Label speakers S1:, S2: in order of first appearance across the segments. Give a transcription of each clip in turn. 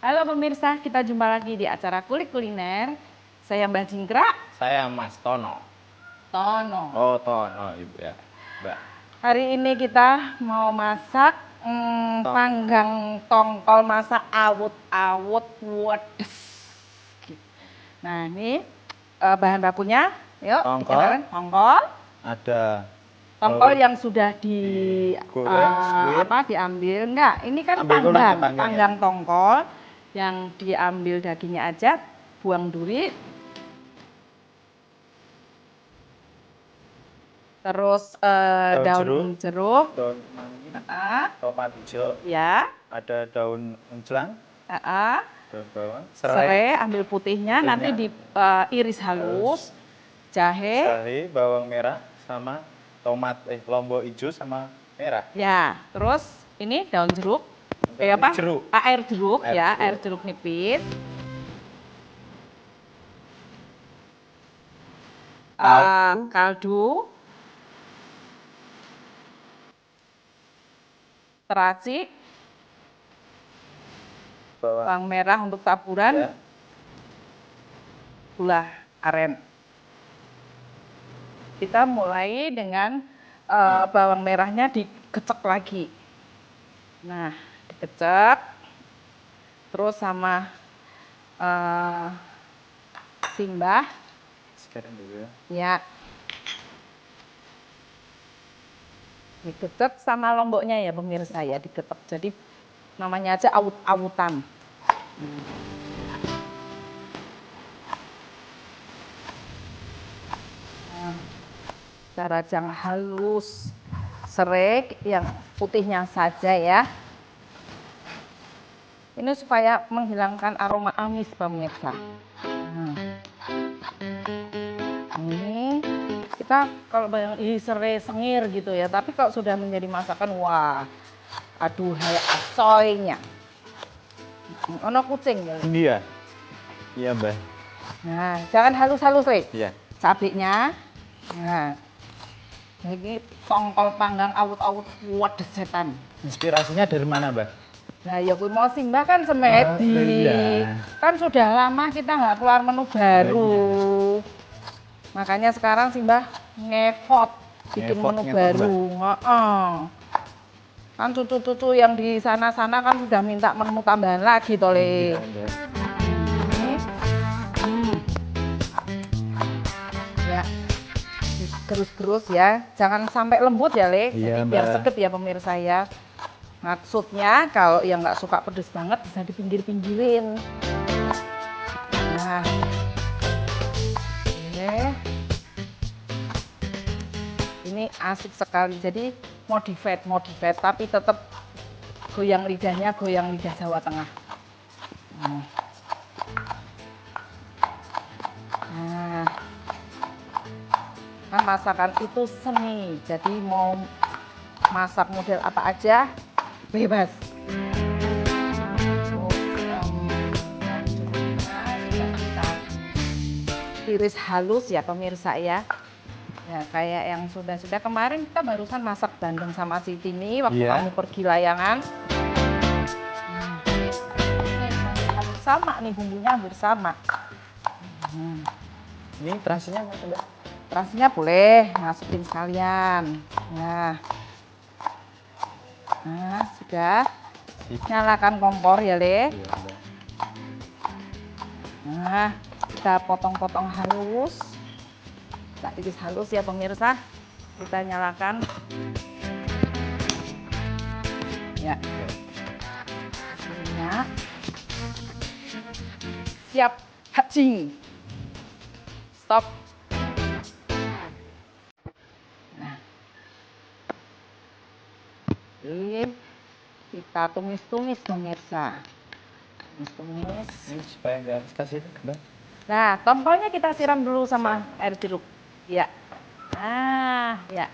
S1: Halo pemirsa, kita jumpa lagi di acara Kulik Kuliner. Saya Mbak Jingkrak.
S2: Saya Mas Tono.
S1: Tono.
S2: Oh, Tono, Ibu ya, Mbak.
S1: Hari ini kita mau masak panggang tongkol, masak awut-awut wedes. Nah, ini bahan bakunya. Yuk,
S2: Tongkol.
S1: tongkol.
S2: Ada
S1: Tongkol yang sudah
S2: goreng,
S1: diambil. Enggak, ini kan panggang tongkol yang diambil dagingnya aja, buang duri. Terus daun jeruk,
S2: daun kemangi, tomat hijau,
S1: ya,
S2: ada daun menjelang, daun bawang,
S1: serai, ambil putihnya, nanti diiris halus, jahe,
S2: bawang merah, sama tomat lombok hijau sama merah.
S1: ya, terus ini daun jeruk,
S2: Jeruk.
S1: air jeruk, ya, air jeruk nipis, kaldu, terasi, bawang merah untuk taburan, ya. Gula aren. Kita mulai dengan bawang merahnya dikecek lagi. Nah, dikecek, terus sama simbah.
S2: Sekarang dulu ya.
S1: Ya. Dikecek sama lomboknya ya pemirsa ya, dikecek. Jadi namanya aja awut-awutan. Kita rajang halus, serai yang putihnya saja ya. Ini supaya menghilangkan aroma amis pemirsa. Ini kita kalau bayang serai sengir gitu ya, tapi kalau sudah menjadi masakan, wah, aduh kayak asoynya. Ono kucing ya.
S2: Iya. Iya, Mbak.
S1: Nah, jangan halus-halus, Le.
S2: Iya.
S1: Cabenya. Nah. Ini tongkol panggang awut-awut wedes setan.
S2: Inspirasinya dari mana, Mbak?
S1: Nah, ya kuwi mau simbah kan semedi. Kan sudah lama kita nggak keluar menu baru. Makanya sekarang simbah ngefot bikin menu baru. Kan tutu-tutu yang di sana-sana kan sudah minta menu tambahan lagi toh, Le. Ya. Gerus-gerus ya, jangan sampai lembut ya, Le.
S2: Iya,
S1: biar seget ya pemirsa ya. Maksudnya kalau yang nggak suka pedes banget bisa dipinggir-pinggirin. Nah, ini asik sekali. Jadi modified, tapi tetap goyang lidahnya, goyang lidah Jawa Tengah. Nah, kan masakan itu seni. Jadi mau masak model apa aja bebas. Iris halus ya pemirsa ya. Ya kayak yang sudah kemarin kita barusan masak bandeng sama si Tini waktu kamu pergi layangan. Sama nih bumbunya hampir sama.
S2: Ini terasinya nggak, Mbak?
S1: Terasinya boleh masukin sekalian. Nah, sudah. Nyalakan kompor ya, Le. Nah, kita potong-potong halus. Kita iris halus ya pemirsa. Kita nyalakan. Ya. Minyak. Siap hatching. Stop. Nah. Ini kita tumis-tumis pemirsa. Tumis.
S2: Ini supaya nggak kasih, Mbak.
S1: Nah, tongkolnya kita siram dulu sama air jeruk. Ya. Nah, ya.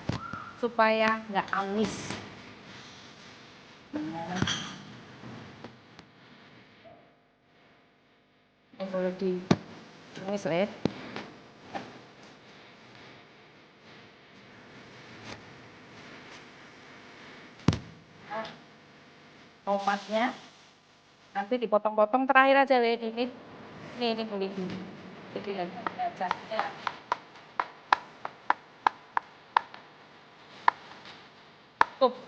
S1: Supaya nggak amis. Boleh ditumis, Le. Tomatnya Nanti dipotong-potong terakhir aja, Le. Ini kulit. Jadi aja. Ya. Cukup.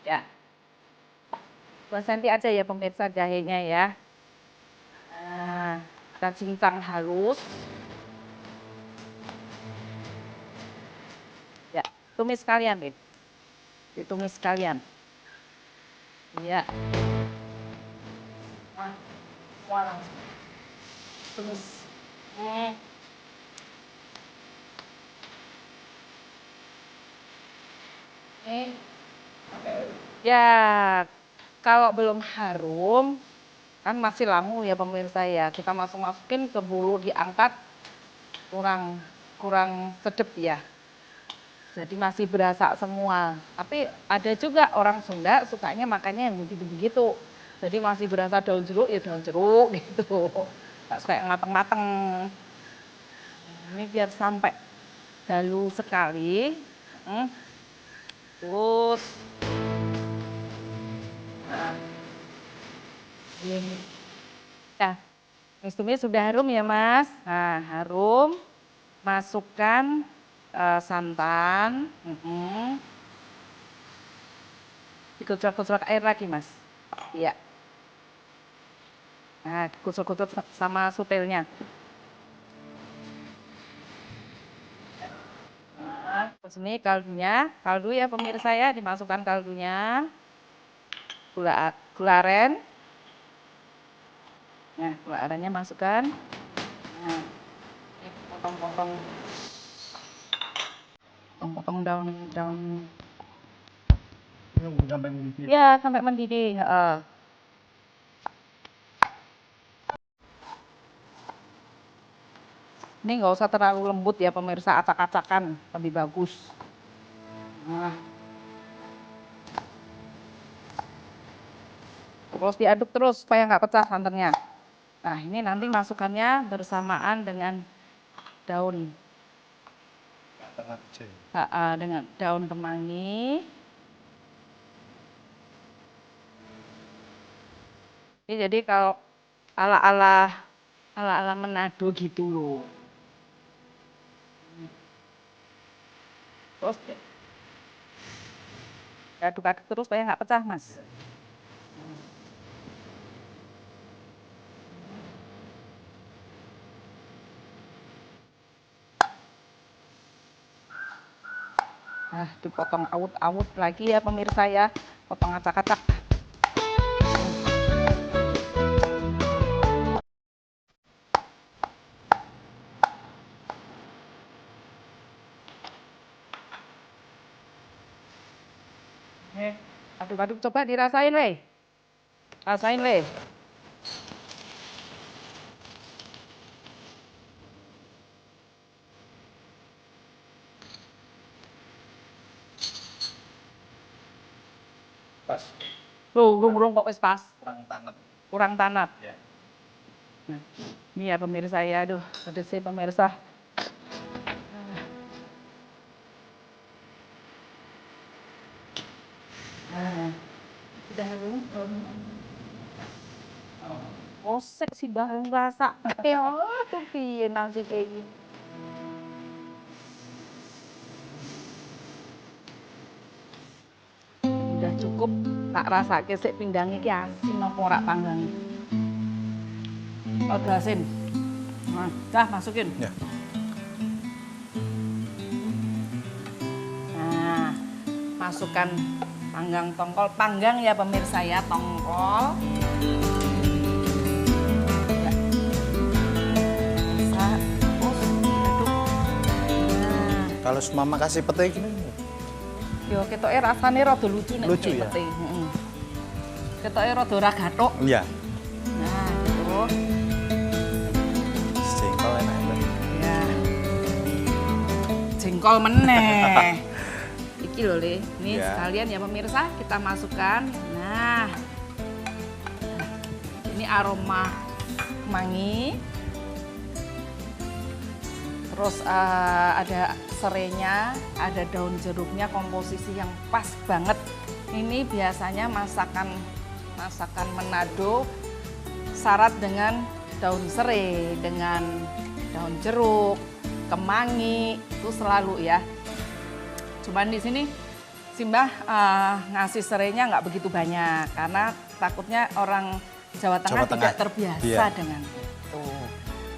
S1: Ya. 2 cm aja ya pemirsa jahenya ya. Nah, kita cincang halus. Ya, tumis sekalian, Le. Ditumis sekalian. Iya. Wah, langsung. Tumis. Ya, kalau belum harum, kan masih langu ya pemirsa ya. Kita masukin ke bulu diangkat, kurang sedep ya. Jadi masih berasa semua. Tapi ada juga orang Sunda sukanya makannya yang begitu-begitu. Jadi masih berasa daun jeruk ya daun jeruk gitu. Nggak suka yang mateng-mateng. Ini biar sampai dalu sekali. Terus. Nah, tumis sudah harum ya Mas. Nah, harum. Masukkan santan. Dikucur-kucur air lagi Mas. Iya. Nah, kucur-kucur sama sutelnya. Nah, terus ini kaldunya. Kaldu ya pemirsa ya, dimasukkan kaldunya. Gula aren. Nah, gula arennya masukkan. Nah, ini potong-potong daun.
S2: Sampai mendidih.
S1: Ya, sampai mendidih. Ini nggak usah terlalu lembut ya pemirsa, acak-acakan lebih bagus. Nah. Terus diaduk terus supaya nggak pecah santannya. Nah, ini nanti masukannya bersamaan dengan daun. Dengan daun kemangi. Ini jadi kalau ala-ala Manado gitu loh. Terus aduk-aduk terus supaya nggak pecah Mas. Nah, dipotong awut-awut lagi ya pemirsa ya, potong acak-acak. Aduk-aduk coba dirasain, Le. Rasain, Le.
S2: Pas.
S1: Burung kok wis pas.
S2: Kurang tanat.
S1: Ya.
S2: Ya.
S1: Nah, ini ya pemirsa ya, aduh, pedes sih pemirsa. Udah harum. Osek sih bang rasa. Ya, tuh piye nasi kayak gini. Udah cukup, tak rasa kesek pindang iki asin apa ora panggang. Udah asin. Nah, dah masukin.
S2: Ya.
S1: Nah, masukkan panggang tongkol. Panggang ya pemirsa ya, tongkol. Ya. Bisa, terus aduk. Nah.
S2: Kalau mama kasih pete gini.
S1: Yo ketoke rasane rada lucu nek
S2: Lucu ya?
S1: Heeh. Ketoke rada ora gathuk.
S2: Iya.
S1: Nah, gitu.
S2: Jengkol enak banget.
S1: Ya. Jengkol meneh. Iki lho, Le. Ini
S2: Ya.
S1: sekalian ya pemirsa, kita masukkan. Nah. Ini aroma kemangi. Terus ada serainya, ada daun jeruknya, komposisi yang pas banget. Ini biasanya masakan Manado syarat dengan daun serai, dengan daun jeruk, kemangi, itu selalu ya. Cuman di sini Simbah ngasih serainya nggak begitu banyak karena takutnya orang Jawa Tengah tidak terbiasa dengan itu.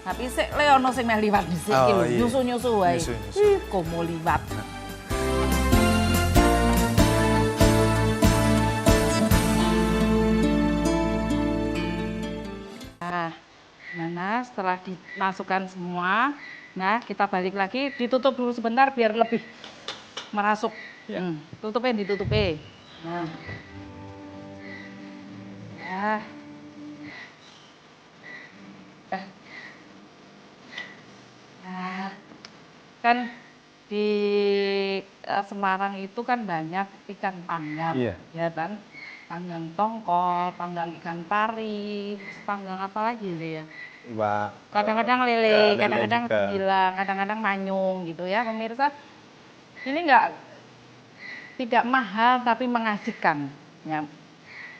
S1: Tapi sik le ono sing meh liwat dhisik iki lho, nyusu-nyusu wae. Ih, kok mau liwat. Nah, mana setelah dimasukkan semua, nah kita balik lagi, ditutup dulu sebentar biar lebih merasuk.
S2: Ya.
S1: Ditutupin. Nah. Ya. Nah, kan di Semarang itu kan banyak ikan panggang, ya kan? Panggang tongkol, panggang ikan pari, panggang apa lagi ya?
S2: Iwa.
S1: Kadang-kadang lele, kadang-kadang hilang, kadang-kadang manyung gitu ya pemirsa. Ini tidak mahal tapi mengasihkan. Ya.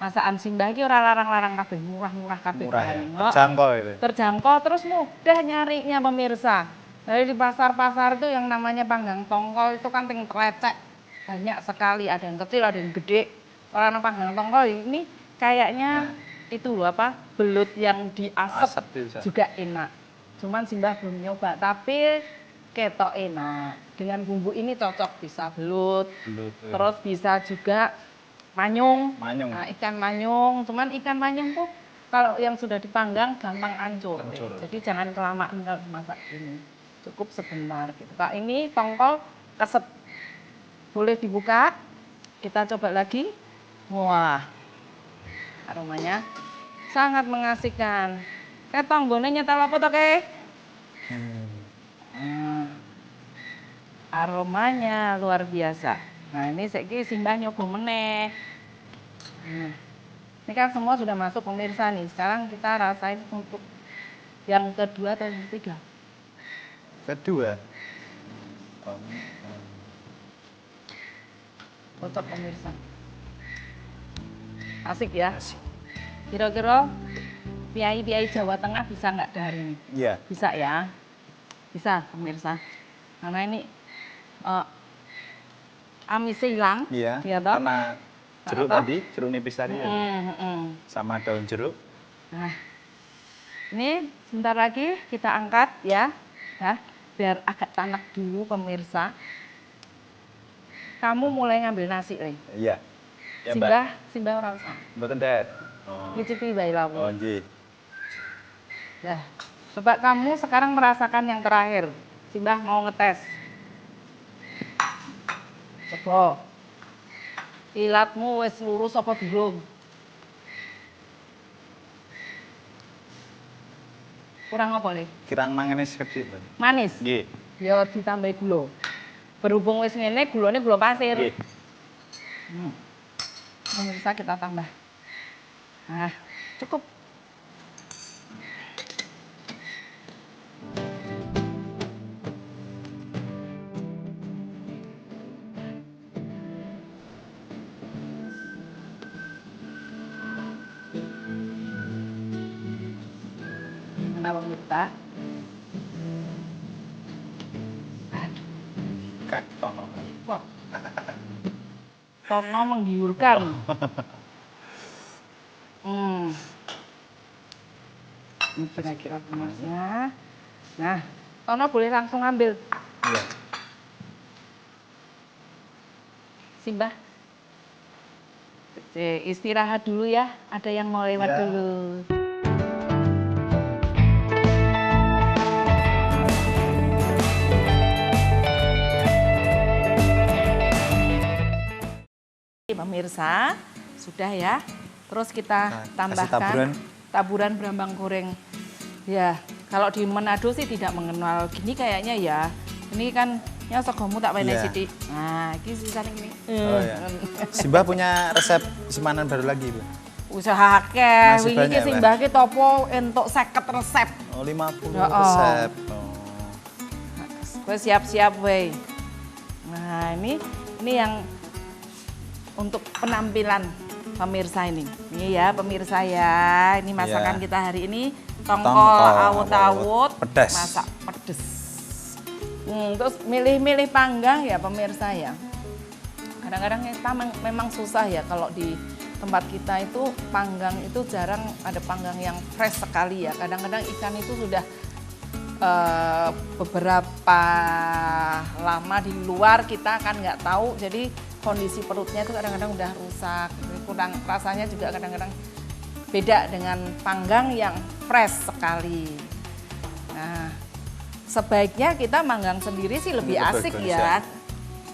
S1: Masakan Simbah iki ora larang-larang kabeh, murah-murah kabeh.
S2: Murah ya. Terjangkau itu.
S1: Terjangkau terus mudah nyarinya pemirsa. Dari di pasar-pasar itu yang namanya panggang tongkol itu kan ting recek. Banyak sekali, ada yang kecil, ada yang gede. Orang panggang tongkol ini kayaknya itu apa? Belut yang diasap juga enak. Cuman Simbah belum nyoba, tapi ketok enak. Dengan bumbu ini cocok bisa belut. Terus bisa juga manyung. Nah, ikan manyung. Cuman ikan manyung tuh kalau yang sudah dipanggang gampang hancur. Jadi jangan kelamaan kalau masak ini. Cukup sebentar gitu. Kak, ini tongkol keset. Boleh dibuka. Kita coba lagi. Wah. Aromanya sangat mengasihkan. Tonggone nyetel apa toh, Kek? Aromanya luar biasa. Nah, ini saiki Simbah nyoba meneh. Ini kan semua sudah masuk pemirsa nih. Sekarang kita rasain untuk yang kedua atau yang ketiga?
S2: Kedua.
S1: Cocok pemirsa. Asik ya? Asik. Kira-kira piai-piai Jawa Tengah bisa nggak dari ini?
S2: Iya.
S1: Bisa ya? Bisa pemirsa. Karena ini amisnya hilang.
S2: Iya.
S1: Ya, toh?
S2: Karena jeruk tadi, jeruk nipis tadi ya. Sama daun jeruk.
S1: Nah, ini sebentar lagi kita angkat ya. Nah, biar agak tanak dulu pemirsa. Kamu mulai ngambil nasi, Le.
S2: Iya. Ya,
S1: Simbah ora usah.
S2: Mboten, Det.
S1: Ngicipi bae lah.
S2: Oh, nggih.
S1: Nah, coba kamu sekarang merasakan yang terakhir. Simbah mau ngetes. Coba. Ilatmu wis lurus apa belum? Kurang apa, Le?
S2: Kirang mangane sedhik, Mbak.
S1: Manis?
S2: Nggih.
S1: Ya ditambah gula. Berhubung wis ngene, gulanya gula pasir.
S2: Nggih.
S1: Pemirsa kita tambah. Nah, cukup. Kenapa kita?
S2: Tono.
S1: Wah. Tono menggiurkan. Ini kira-kira kemasnya. Nah, Tono boleh langsung ambil.
S2: Iya.
S1: Simbah. Istirahat dulu ya. Ada yang mau lewat dulu. Pemirsa, sudah ya. Terus kita tambahkan taburan brambang goreng. Ya, kalau di Manado sih tidak mengenal gini kayaknya ya. Ini kan ya segomu tak panen sithik. Nah, iki sisane ini.
S2: Oh ya. Simbah punya resep simpanan baru lagi, Bu.
S1: Usaha akeh. Wingi iki Simbah ki topo entuk 50 resep.
S2: Oh, 50 resep. Oh.
S1: Kowe siap-siap weh. Nah, ini yang untuk penampilan pemirsa ini. Ini ya pemirsa ya, ini masakan
S2: Iya.
S1: kita hari ini tongkol
S2: Tongkol
S1: awut-awut
S2: pedas.
S1: masak pedes. Terus milih-milih panggang ya pemirsa ya. Kadang-kadang kita memang susah ya kalau di tempat kita itu panggang itu jarang ada panggang yang fresh sekali ya. Kadang-kadang ikan itu sudah beberapa lama di luar kita kan nggak tahu, jadi kondisi perutnya itu kadang-kadang udah rusak, kurang rasanya juga kadang-kadang beda dengan panggang yang fresh sekali. Nah, sebaiknya kita manggang sendiri sih lebih asik
S2: bagus,
S1: ya.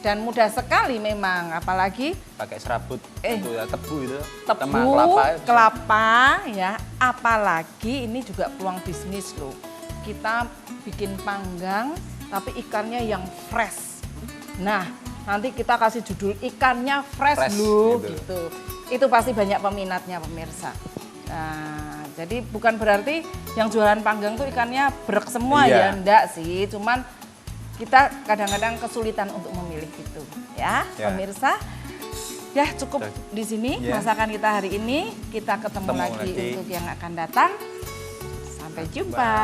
S1: Dan mudah sekali memang, apalagi
S2: Pakai serabut itu ya, tebu itu. Sama
S1: tebu, kelapa ya, apalagi ini juga peluang bisnis loh. Kita bikin panggang tapi ikannya yang fresh. Nah, nanti kita kasih judul ikannya fresh loh gitu. Itu pasti banyak peminatnya pemirsa. Nah, jadi bukan berarti yang jualan panggang tuh ikannya brek semua ya, enggak sih. Cuman kita kadang-kadang kesulitan untuk memilih itu ya, pemirsa. Ya cukup di sini masakan kita hari ini. Kita ketemu lagi untuk yang akan datang. Sampai jumpa.